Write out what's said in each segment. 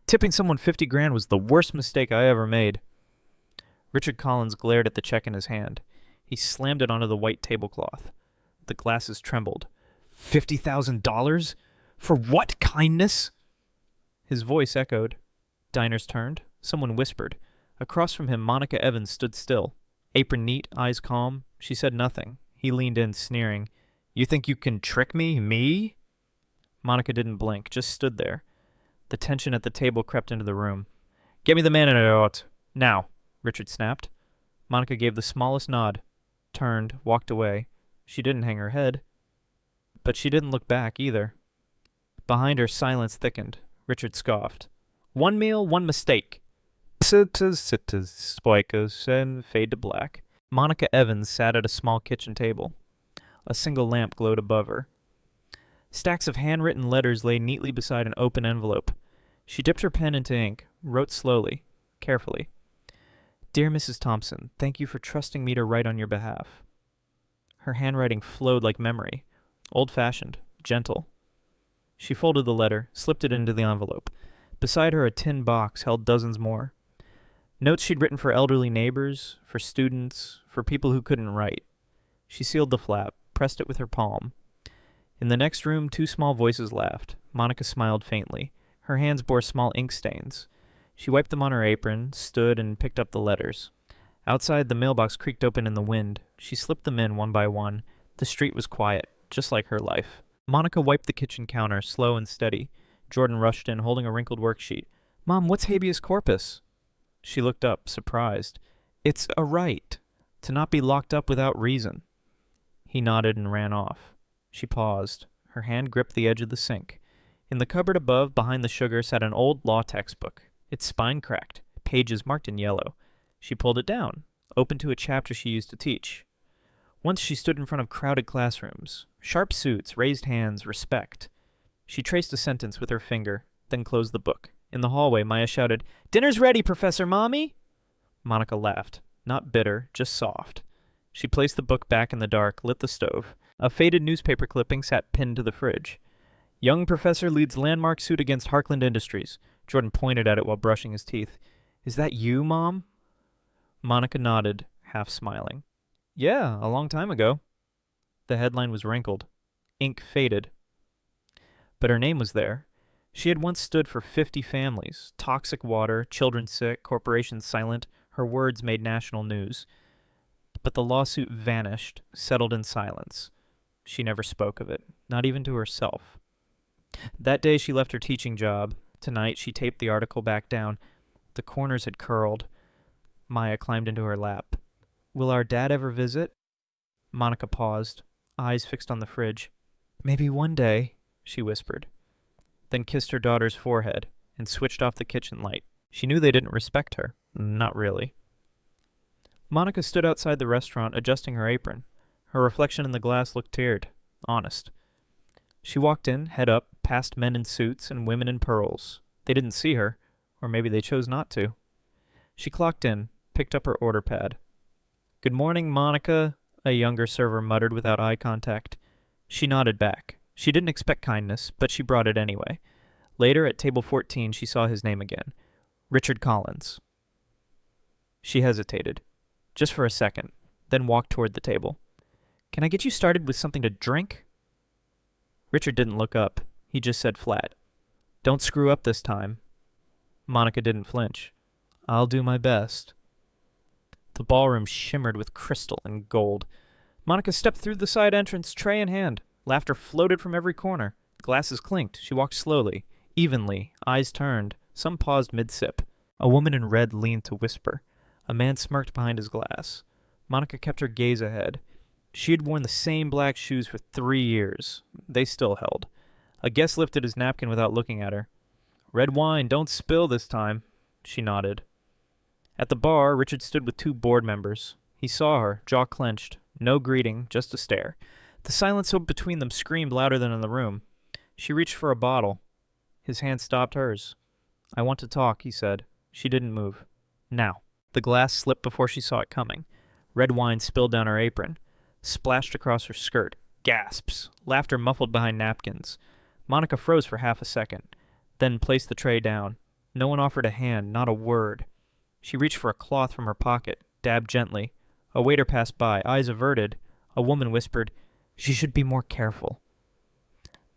Tipping someone 50 grand was the worst mistake I ever made. Richard Collins glared at the check in his hand. He slammed it onto the white tablecloth. The glasses trembled. $50,000? For what kindness? His voice echoed. Diners turned. Someone whispered. Across from him, Monica Evans stood still. Apron neat, eyes calm. She said nothing. He leaned in, sneering. You think you can trick me? Me? Monica didn't blink, just stood there. The tension at the table crept into the room. Get me the antidote. Now, Richard snapped. Monica gave the smallest nod, turned, walked away. She didn't hang her head. But she didn't look back, either. Behind her, silence thickened. Richard scoffed. One meal, one mistake. Spikers, and fade to black. Monica Evans sat at a small kitchen table. A single lamp glowed above her. Stacks of handwritten letters lay neatly beside an open envelope. She dipped her pen into ink, wrote slowly, carefully. Dear Mrs. Thompson, thank you for trusting me to write on your behalf. Her handwriting flowed like memory, old-fashioned, gentle. She folded the letter, slipped it into the envelope. Beside her, a tin box held dozens more. Notes she'd written for elderly neighbors, for students, for people who couldn't write. She sealed the flap, pressed it with her palm. In the next room, two small voices laughed. Monica smiled faintly. Her hands bore small ink stains. She wiped them on her apron, stood, and picked up the letters. Outside, the mailbox creaked open in the wind. She slipped them in one by one. The street was quiet, just like her life. Monica wiped the kitchen counter, slow and steady. Jordan rushed in, holding a wrinkled worksheet. Mom, what's habeas corpus? She looked up, surprised. It's a right, to not be locked up without reason. He nodded and ran off. She paused. Her hand gripped the edge of the sink. In the cupboard above, behind the sugar, sat an old law textbook. Its spine cracked, pages marked in yellow. She pulled it down, open to a chapter she used to teach. Once she stood in front of crowded classrooms. Sharp suits, raised hands, respect. She traced a sentence with her finger, then closed the book. In the hallway, Maya shouted, Dinner's ready, Professor Mommy! Monica laughed, not bitter, just soft. She placed the book back in the dark, lit the stove. A faded newspaper clipping sat pinned to the fridge. Young professor leads landmark suit against Harkland Industries. Jordan pointed at it while brushing his teeth. Is that you, Mom? Monica nodded, half smiling. Yeah, a long time ago. The headline was wrinkled. Ink faded. But her name was there. She had once stood for 50 families. Toxic water, children sick, corporations silent. Her words made national news. But the lawsuit vanished, settled in silence. She never spoke of it, not even to herself. That day she left her teaching job. Tonight she taped the article back down. The corners had curled. Maya climbed into her lap. Will our dad ever visit? Monica paused, eyes fixed on the fridge. Maybe one day, she whispered, then kissed her daughter's forehead and switched off the kitchen light. She knew they didn't respect her. Not really. Monica stood outside the restaurant, adjusting her apron. Her reflection in the glass looked tired, honest. She walked in, head up, past men in suits and women in pearls. They didn't see her, or maybe they chose not to. She clocked in, picked up her order pad. Good morning, Monica, a younger server muttered without eye contact. She nodded back. She didn't expect kindness, but she brought it anyway. Later, at table 14, she saw his name again. Richard Collins. She hesitated, just for a second, then walked toward the table. Can I get you started with something to drink? Richard didn't look up. He just said flat, Don't screw up this time. Monica didn't flinch. I'll do my best. The ballroom shimmered with crystal and gold. Monica stepped through the side entrance, tray in hand. Laughter floated from every corner. Glasses clinked. She walked slowly, evenly, eyes turned. Some paused mid-sip. A woman in red leaned to whisper. A man smirked behind his glass. Monica kept her gaze ahead. She had worn the same black shoes for 3 years. They still held. A guest lifted his napkin without looking at her. Red wine, don't spill this time. She nodded. At the bar, Richard stood with 2 board members. He saw her, jaw clenched. No greeting, just a stare. The silence between them screamed louder than in the room. She reached for a bottle. His hand stopped hers. I want to talk, he said. She didn't move. Now. The glass slipped before she saw it coming. Red wine spilled down her apron, splashed across her skirt. Gasps. Laughter muffled behind napkins. Monica froze for half a second, then placed the tray down. No one offered a hand, not a word. She reached for a cloth from her pocket, dabbed gently. A waiter passed by, eyes averted. A woman whispered, "She should be more careful."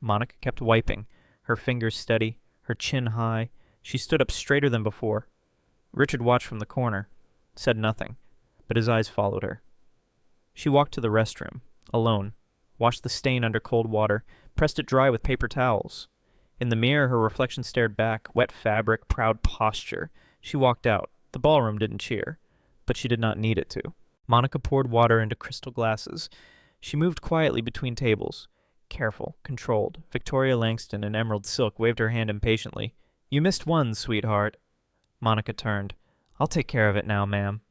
Monica kept wiping, her fingers steady, her chin high. She stood up straighter than before. Richard watched from the corner, said nothing, but his eyes followed her. She walked to the restroom, alone, washed the stain under cold water, pressed it dry with paper towels. In the mirror, her reflection stared back, wet fabric, proud posture. She walked out. The ballroom didn't cheer, but she did not need it to. Monica poured water into crystal glasses. She moved quietly between tables. Careful, controlled. Victoria Langston in emerald silk waved her hand impatiently. "You missed one, sweetheart." Monica turned. "I'll take care of it now, ma'am."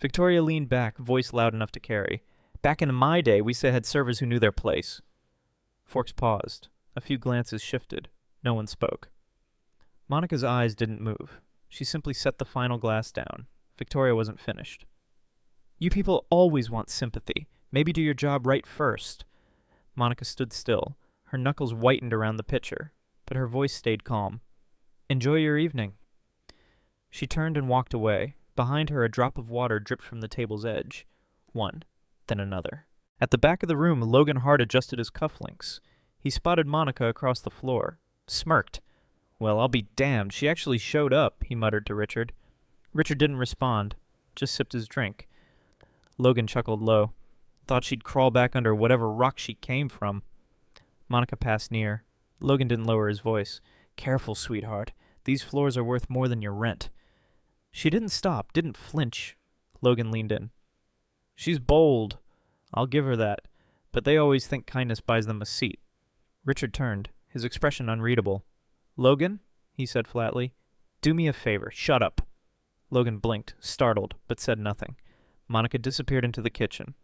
Victoria leaned back, voice loud enough to carry. "Back in my day, we had servers who knew their place." Forks paused. A few glances shifted. No one spoke. Monica's eyes didn't move. She simply set the final glass down. Victoria wasn't finished. "You people always want sympathy. Maybe do your job right first." Monica stood still. Her knuckles whitened around the pitcher, but her voice stayed calm. "Enjoy your evening." She turned and walked away. Behind her, a drop of water dripped from the table's edge. One, then another. At the back of the room, Logan Hart adjusted his cufflinks. He spotted Monica across the floor, smirked. "Well, I'll be damned, she actually showed up," he muttered to Richard. Richard didn't respond, just sipped his drink. Logan chuckled low. Thought she'd crawl back under whatever rock she came from. Monica passed near. Logan didn't lower his voice. "Careful, sweetheart. These floors are worth more than your rent." She didn't stop, didn't flinch. Logan leaned in. "She's bold. I'll give her that. But they always think kindness buys them a seat." Richard turned, his expression unreadable. "Logan," he said flatly, "do me a favor. Shut up." Logan blinked, startled, but said nothing. Monica disappeared into the kitchen.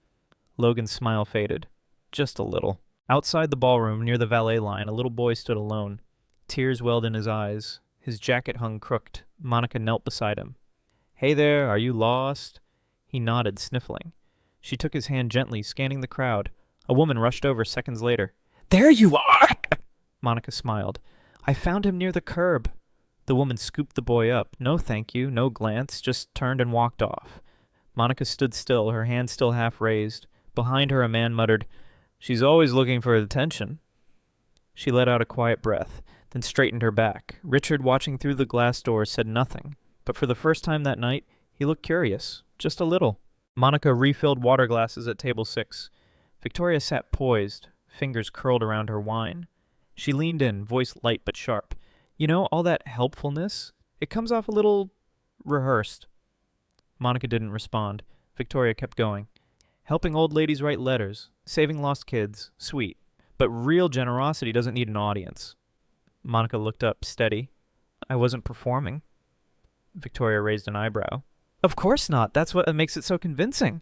Logan's smile faded. Just a little. Outside the ballroom, near the valet line, a little boy stood alone. Tears welled in his eyes. His jacket hung crooked. Monica knelt beside him. "Hey there, are you lost?" He nodded, sniffling. She took his hand gently, scanning the crowd. A woman rushed over seconds later. "There you are!" Monica smiled. "I found him near the curb." The woman scooped the boy up. No thank you, no glance, just turned and walked off. Monica stood still, her hand still half raised. Behind her, a man muttered, "She's always looking for attention." She let out a quiet breath, then straightened her back. Richard, watching through the glass door, said nothing, but for the first time that night, he looked curious, just a little. Monica refilled water glasses at table 6. Victoria sat poised, fingers curled around her wine. She leaned in, voice light but sharp. "You know, all that helpfulness, it comes off a little rehearsed." Monica didn't respond. Victoria kept going. "Helping old ladies write letters, saving lost kids, sweet. But real generosity doesn't need an audience." Monica looked up, steady. "I wasn't performing." Victoria raised an eyebrow. "Of course not. That's what makes it so convincing."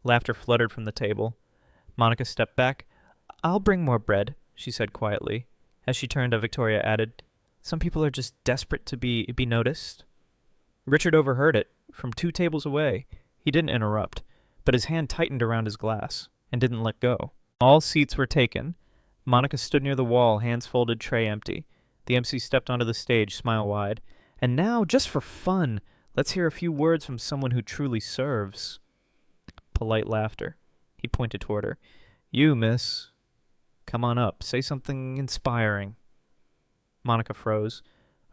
Laughter fluttered from the table. Monica stepped back. "I'll bring more bread," she said quietly. As she turned, Victoria added, "Some people are just desperate to be noticed." Richard overheard it, from 2 tables away. He didn't interrupt, but his hand tightened around his glass, and didn't let go. All seats were taken. Monica stood near the wall, hands folded, tray empty. The MC stepped onto the stage, smile wide. "And now, just for fun, let's hear a few words from someone who truly serves." Polite laughter. He pointed toward her. "You, miss. Come on up. Say something inspiring." Monica froze.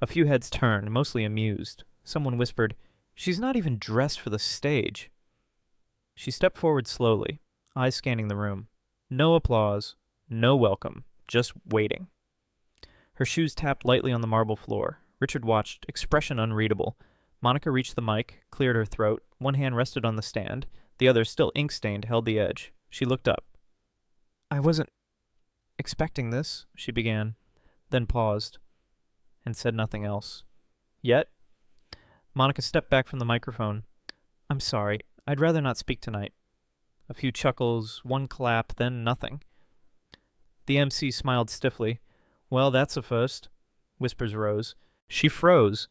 A few heads turned, mostly amused. Someone whispered, "She's not even dressed for the stage." She stepped forward slowly, eyes scanning the room. No applause, no welcome, just waiting. Her shoes tapped lightly on the marble floor. Richard watched, expression unreadable. Monica reached the mic, cleared her throat. One hand rested on the stand. The other, still ink-stained, held the edge. She looked up. "I wasn't expecting this," she began, then paused, and said nothing else. "Yet?" Monica stepped back from the microphone. "I'm sorry. I'd rather not speak tonight." A few chuckles, one clap, then nothing. The MC smiled stiffly. "Well, that's a first." Whispers rose. She froze.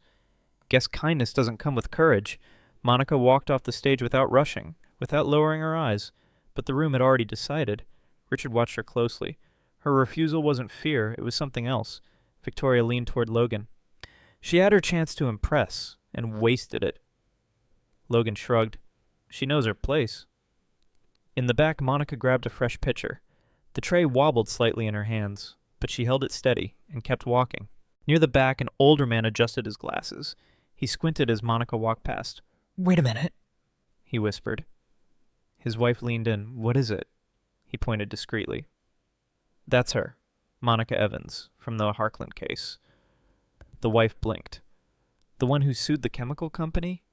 Guess kindness doesn't come with courage. Monica walked off the stage without rushing, without lowering her eyes. But the room had already decided. Richard watched her closely. Her refusal wasn't fear, it was something else. Victoria leaned toward Logan. She had her chance to impress and wasted it. Logan shrugged. She knows her place. In the back, Monica grabbed a fresh pitcher. The tray wobbled slightly in her hands, but she held it steady and kept walking. Near the back, an older man adjusted his glasses. He squinted as Monica walked past. "Wait a minute," he whispered. His wife leaned in. "What is it?" He pointed discreetly. "That's her, Monica Evans, from the Harkland case." The wife blinked. "The one who sued the chemical company?"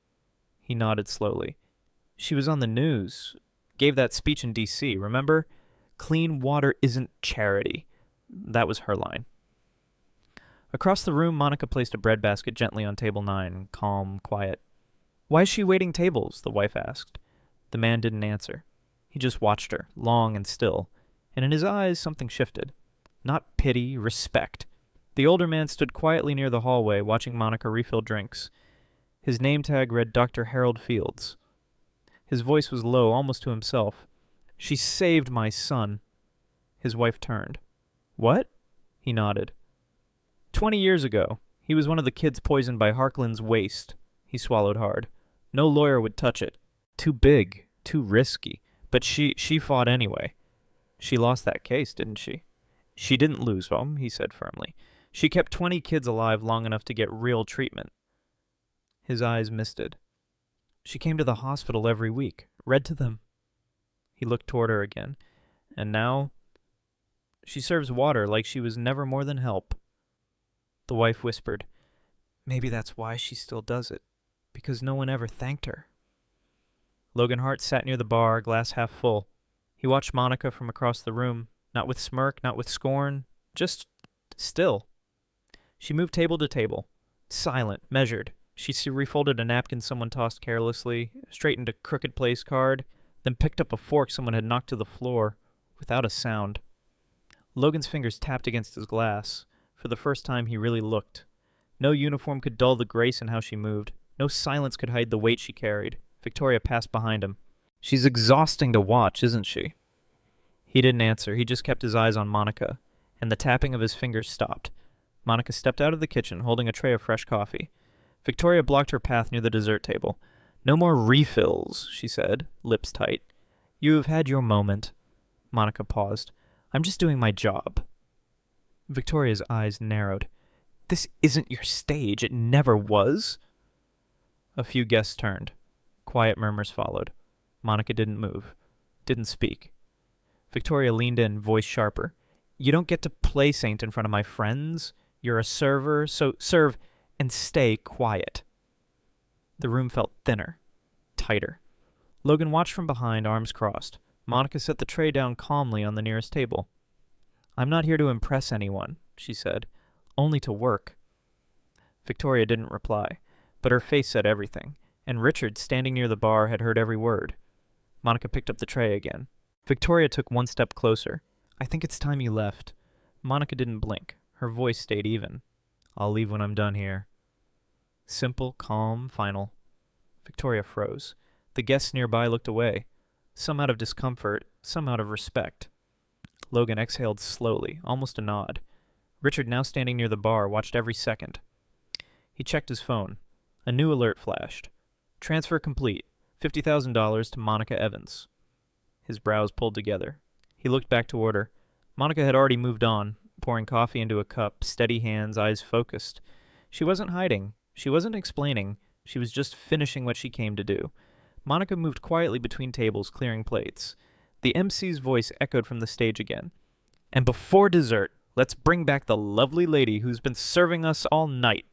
He nodded slowly. "She was on the news. Gave that speech in D.C., remember? Clean water isn't charity." That was her line. Across the room, Monica placed a breadbasket gently on table 9, calm, quiet. "Why is she waiting tables?" the wife asked. The man didn't answer. He just watched her, long and still, and in his eyes something shifted. Not pity, respect. The older man stood quietly near the hallway, watching Monica refill drinks. His name tag read Dr. Harold Fields. His voice was low, almost to himself. "She saved my son." His wife turned. "What?" He nodded. 20 years ago, he was one of the kids poisoned by Harkland's waste." He swallowed hard. "No lawyer would touch it. Too big, too risky. But she fought anyway." "She lost that case, didn't she?" "She didn't lose them," he said firmly. "She kept 20 kids alive long enough to get real treatment." His eyes misted. "She came to the hospital every week, read to them." He looked toward her again. "And now she serves water like she was never more than help." The wife whispered, "Maybe that's why she still does it, because no one ever thanked her." Logan Hart sat near the bar, glass half full. He watched Monica from across the room, not with smirk, not with scorn, just still. She moved table to table, silent, measured. She refolded a napkin someone tossed carelessly, straightened a crooked place card, then picked up a fork someone had knocked to the floor, without a sound. Logan's fingers tapped against his glass. For the first time, he really looked. No uniform could dull the grace in how she moved. No silence could hide the weight she carried. Victoria passed behind him. "She's exhausting to watch, isn't she?" He didn't answer. He just kept his eyes on Monica, and the tapping of his fingers stopped. Monica stepped out of the kitchen, holding a tray of fresh coffee. Victoria blocked her path near the dessert table. "No more refills," she said, lips tight. "You have had your moment." Monica paused. "I'm just doing my job." Victoria's eyes narrowed. "This isn't your stage. It never was." A few guests turned. Quiet murmurs followed. Monica didn't move, didn't speak. Victoria leaned in, voice sharper. "You don't get to play saint in front of my friends. You're a server, so serve and stay quiet." The room felt thinner, tighter. Logan watched from behind, arms crossed. Monica set the tray down calmly on the nearest table. "I'm not here to impress anyone," she said. "Only to work." Victoria didn't reply, but her face said everything, and Richard, standing near the bar, had heard every word. Monica picked up the tray again. Victoria took one step closer. "I think it's time you left." Monica didn't blink. Her voice stayed even. "I'll leave when I'm done here." Simple, calm, final. Victoria froze. The guests nearby looked away, some out of discomfort, some out of respect. Logan exhaled slowly, almost a nod. Richard, now standing near the bar, watched every second. He checked his phone. A new alert flashed. "Transfer complete. $50,000 to Monica Evans." His brows pulled together. He looked back toward her. Monica had already moved on, pouring coffee into a cup, steady hands, eyes focused. She wasn't hiding. She wasn't explaining. She was just finishing what she came to do. Monica moved quietly between tables, clearing plates. The MC's voice echoed from the stage again. "And before dessert, let's bring back the lovely lady who's been serving us all night."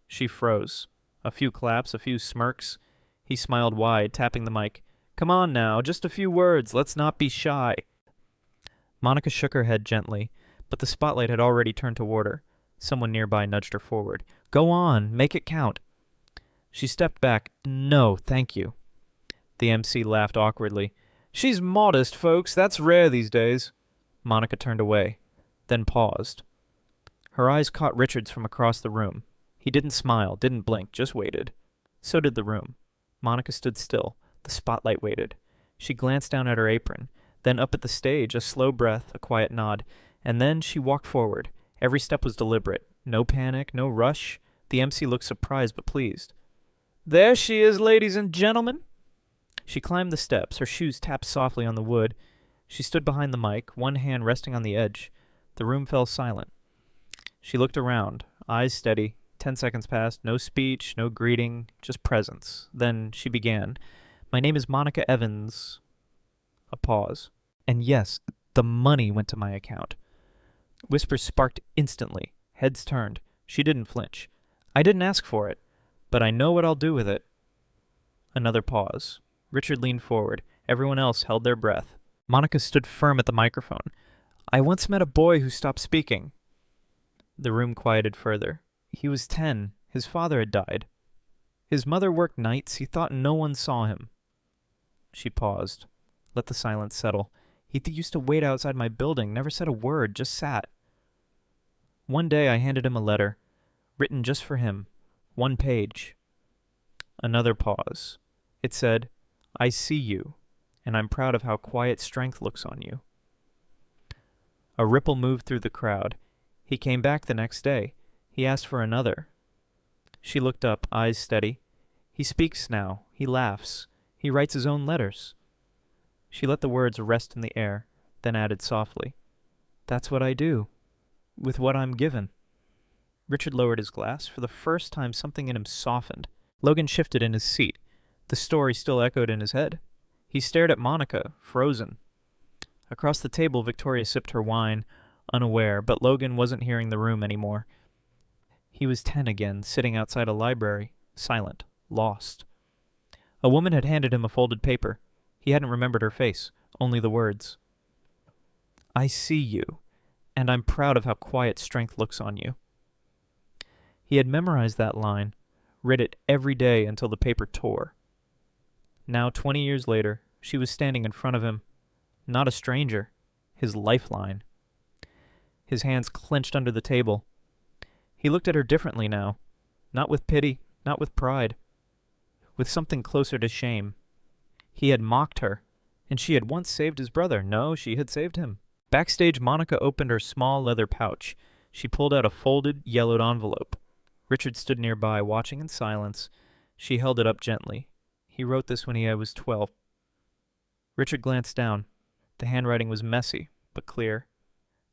She froze. A few claps, a few smirks. He smiled wide, tapping the mic. "Come on now, just a few words. Let's not be shy." Monica shook her head gently, but the spotlight had already turned toward her. Someone nearby nudged her forward. "Go on, make it count." She stepped back. "No, thank you." The MC laughed awkwardly. "She's modest, folks. That's rare these days." Monica turned away, then paused. Her eyes caught Richard's from across the room. He didn't smile, didn't blink, just waited. So did the room. Monica stood still. The spotlight waited. She glanced down at her apron, then up at the stage, a slow breath, a quiet nod, and then she walked forward. Every step was deliberate. No panic, no rush. The MC looked surprised but pleased. "There she is, ladies and gentlemen." She climbed the steps. Her shoes tapped softly on the wood. She stood behind the mic, one hand resting on the edge. The room fell silent. She looked around, eyes steady. 10 seconds passed. No speech, no greeting, just presence. Then she began. "My name is Monica Evans." A pause. "And yes, the money went to my account." Whispers sparked instantly. Heads turned. She didn't flinch. "I didn't ask for it, but I know what I'll do with it." Another pause. Richard leaned forward. Everyone else held their breath. Monica stood firm at the microphone. "I once met a boy who stopped speaking." The room quieted further. He was 10. His father had died. His mother worked nights. He thought no one saw him. She paused. Let the silence settle. He used to wait outside my building, never said a word, just sat. One day I handed him a letter, written just for him. 1 page. Another pause. It said, "I see you, and I'm proud of how quiet strength looks on you." A ripple moved through the crowd. He came back the next day. He asked for another. She looked up, eyes steady. "He speaks now. He laughs. He writes his own letters." She let the words rest in the air, then added softly, "That's what I do, with what I'm given." Richard lowered his glass. For the first time, something in him softened. Logan shifted in his seat. The story still echoed in his head. He stared at Monica, frozen. Across the table, Victoria sipped her wine, unaware, but Logan wasn't hearing the room anymore. He was 10 again, sitting outside a library, silent, lost. A woman had handed him a folded paper. He hadn't remembered her face, only the words. "I see you, and I'm proud of how quiet strength looks on you." He had memorized that line, read it every day until the paper tore. Now, 20 years later, she was standing in front of him, not a stranger, his lifeline. His hands clenched under the table. He looked at her differently now, not with pity, not with pride, with something closer to shame. He had mocked her, and she had once saved his brother. No, she had saved him. Backstage, Monica opened her small leather pouch. She pulled out a folded, yellowed envelope. Richard stood nearby, watching in silence. She held it up gently. He wrote this when he was 12. Richard glanced down. The handwriting was messy, but clear.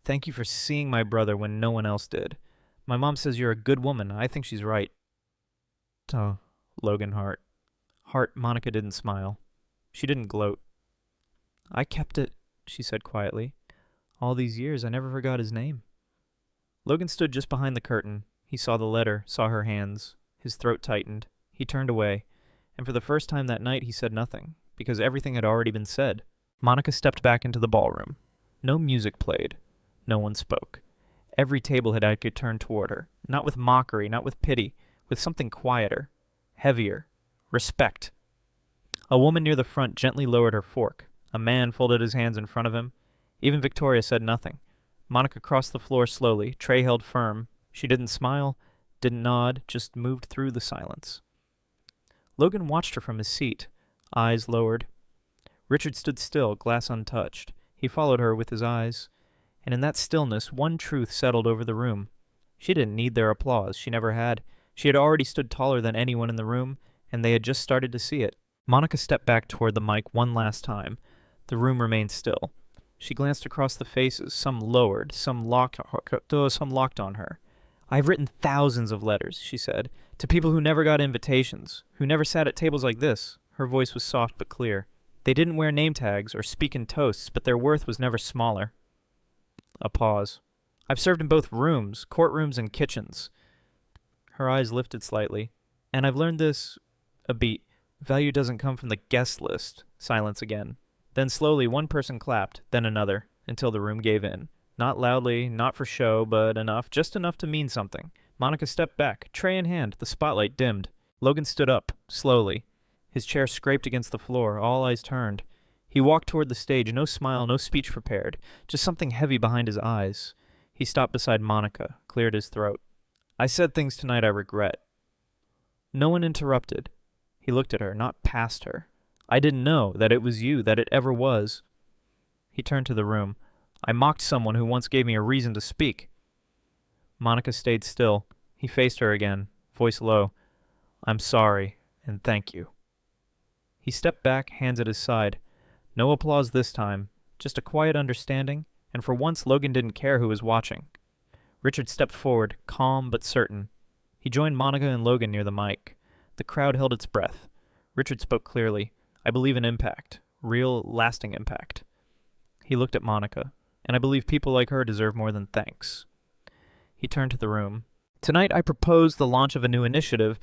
"Thank you for seeing my brother when no one else did. My mom says you're a good woman. I think she's right." Oh, Logan Hart. Monica didn't smile. She didn't gloat. "I kept it," she said quietly. "All these years, I never forgot his name." Logan stood just behind the curtain. He saw the letter, saw her hands. His throat tightened. He turned away, and for the first time that night he said nothing, because everything had already been said. Monica stepped back into the ballroom. No music played. No one spoke. Every table had actually turned toward her, not with mockery, not with pity, with something quieter, heavier, respect. A woman near the front gently lowered her fork. A man folded his hands in front of him. Even Victoria said nothing. Monica crossed the floor slowly, tray held firm. She didn't smile, didn't nod, just moved through the silence. Logan watched her from his seat, eyes lowered. Richard stood still, glass untouched. He followed her with his eyes, and in that stillness one truth settled over the room. She didn't need their applause. She never had. She had already stood taller than anyone in the room, and they had just started to see it. Monica stepped back toward the mic one last time. The room remained still. She glanced across the faces, some lowered, some locked on her. "I've written thousands of letters," she said, "to people who never got invitations, who never sat at tables like this." Her voice was soft but clear. "They didn't wear name tags or speak in toasts, but their worth was never smaller." A pause. "I've served in both rooms, courtrooms and kitchens." Her eyes lifted slightly. "And I've learned this, a beat. Value doesn't come from the guest list." Silence again. Then slowly one person clapped, then another, until the room gave in. Not loudly, not for show, but enough, just enough to mean something. Monica stepped back, tray in hand, the spotlight dimmed. Logan stood up, slowly. His chair scraped against the floor, all eyes turned. He walked toward the stage, no smile, no speech prepared, just something heavy behind his eyes. He stopped beside Monica, cleared his throat. "I said things tonight I regret." No one interrupted. He looked at her, not past her. "I didn't know that it was you, that it ever was." He turned to the room. "I mocked someone who once gave me a reason to speak." Monica stayed still. He faced her again, Voice low. I'm sorry, and thank you. He stepped back, hands at his side. No applause this time, just a quiet understanding, and for once Logan didn't care who was watching. Richard stepped forward, calm but certain. He joined Monica and Logan near the mic. The crowd held its breath. Richard spoke clearly. I believe in impact. Real, lasting impact. He looked at Monica. And I believe people like her deserve more than thanks. He turned to the room. Tonight I propose the launch of a new initiative,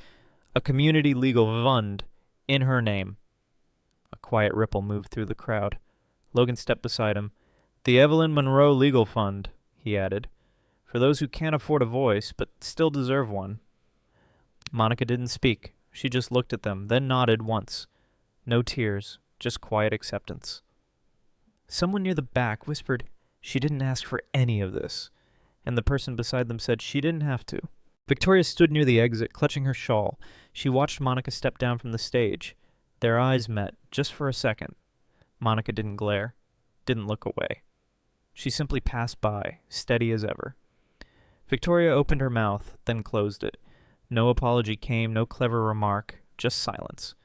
a community legal fund, in her name. A quiet ripple moved through the crowd. Logan stepped beside him. The Evelyn Monroe Legal Fund, he added, for those who can't afford a voice but still deserve one. Monica didn't speak. She just looked at them, then nodded once. No tears, just quiet acceptance. Someone near the back whispered, she didn't ask for any of this, and the person beside them said she didn't have to. Victoria stood near the exit, clutching her shawl. She watched Monica step down from the stage. Their eyes met, just for a second. Monica didn't glare, didn't look away. She simply passed by, steady as ever. Victoria opened her mouth, then closed it. No apology came, no clever remark, just silence.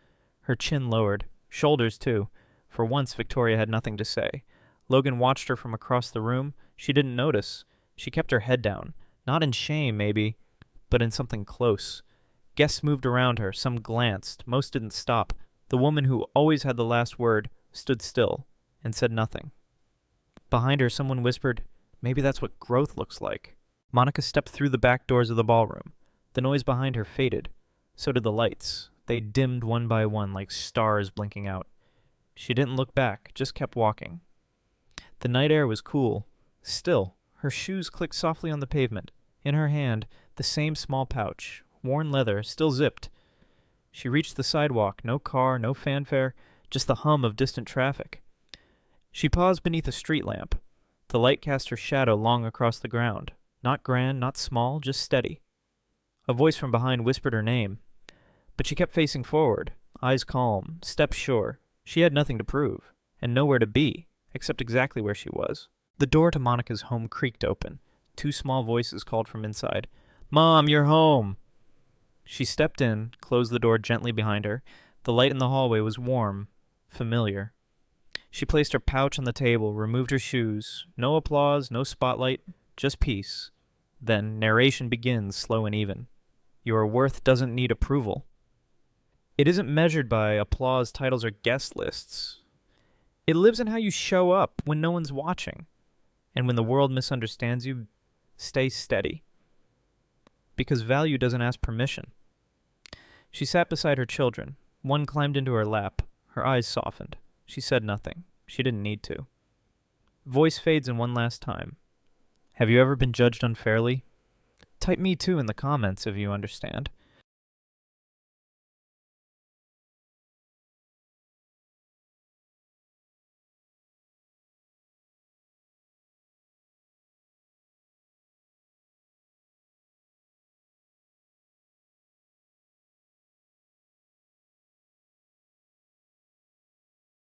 Her chin lowered, shoulders too. For once, Victoria had nothing to say. Logan watched her from across the room. She didn't notice. She kept her head down. Not in shame, maybe, but in something close. Guests moved around her. Some glanced. Most didn't stop. The woman who always had the last word stood still and said nothing. Behind her, someone whispered, maybe that's what growth looks like. Monica stepped through the back doors of the ballroom. The noise behind her faded. So did the lights. They dimmed one by one like stars blinking out. She didn't look back, just kept walking. The night air was cool. Still, her shoes clicked softly on the pavement. In her hand, the same small pouch, worn leather, still zipped. She reached the sidewalk, no car, no fanfare, just the hum of distant traffic. She paused beneath a street lamp. The light cast her shadow long across the ground. Not grand, not small, just steady. A voice from behind whispered her name. But she kept facing forward, eyes calm, steps sure. She had nothing to prove, and nowhere to be, except exactly where she was. The door to Monica's home creaked open. Two small voices called from inside. Mom, you're home! She stepped in, closed the door gently behind her. The light in the hallway was warm, familiar. She placed her pouch on the table, removed her shoes. No applause, no spotlight, just peace. Then narration begins, slow and even. Your worth doesn't need approval. It isn't measured by applause, titles, or guest lists. It lives in how you show up when no one's watching. And when the world misunderstands you, stay steady. Because value doesn't ask permission. She sat beside her children. One climbed into her lap. Her eyes softened. She said nothing. She didn't need to. Voice fades in one last time. Have you ever been judged unfairly? Type me too in the comments if you understand.